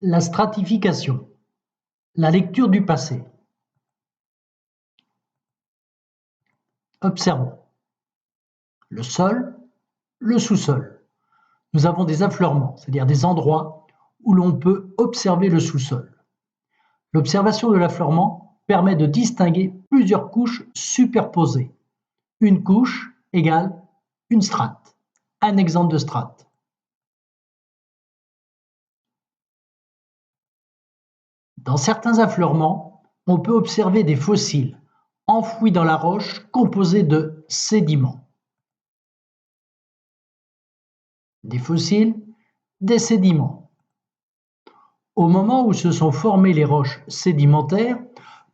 La stratification, la lecture du passé. Observons. Le sol, le sous-sol. Nous avons des affleurements, c'est-à-dire des endroits où l'on peut observer le sous-sol. L'observation de l'affleurement permet de distinguer plusieurs couches superposées. Une couche égale une strate. Un exemple de strate. Dans certains affleurements, on peut observer des fossiles enfouis dans la roche composés de sédiments. Des fossiles, des sédiments. Au moment où se sont formées les roches sédimentaires,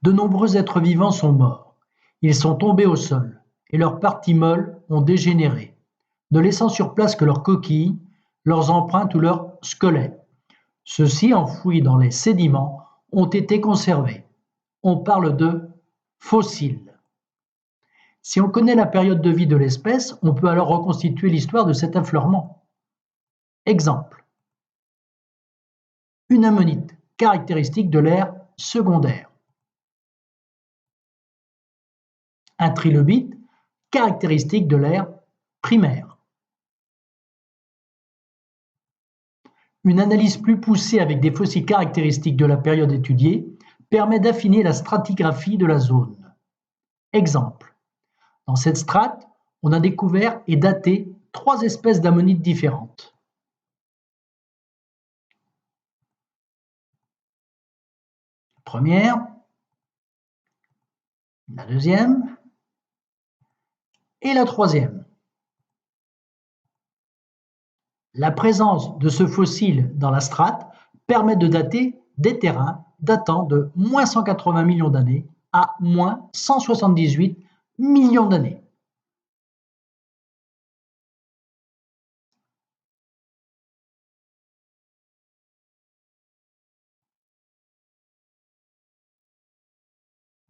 de nombreux êtres vivants sont morts. Ils sont tombés au sol et leurs parties molles ont dégénéré, ne laissant sur place que leurs coquilles, leurs empreintes ou leurs squelettes. Ceux-ci, enfouis dans les sédiments, ont été conservés. On parle de fossiles. Si on connaît la période de vie de l'espèce, on peut alors reconstituer l'histoire de cet affleurement. Exemple. Une ammonite, caractéristique de l'ère secondaire. Un trilobite, caractéristique de l'ère primaire. Une analyse plus poussée avec des fossiles caractéristiques de la période étudiée permet d'affiner la stratigraphie de la zone. Exemple. Dans cette strate, on a découvert et daté 3 espèces d'ammonites différentes. La première, la deuxième et la troisième. La présence de ce fossile dans la strate permet de dater des terrains datant de -180 millions d'années à -178 millions d'années.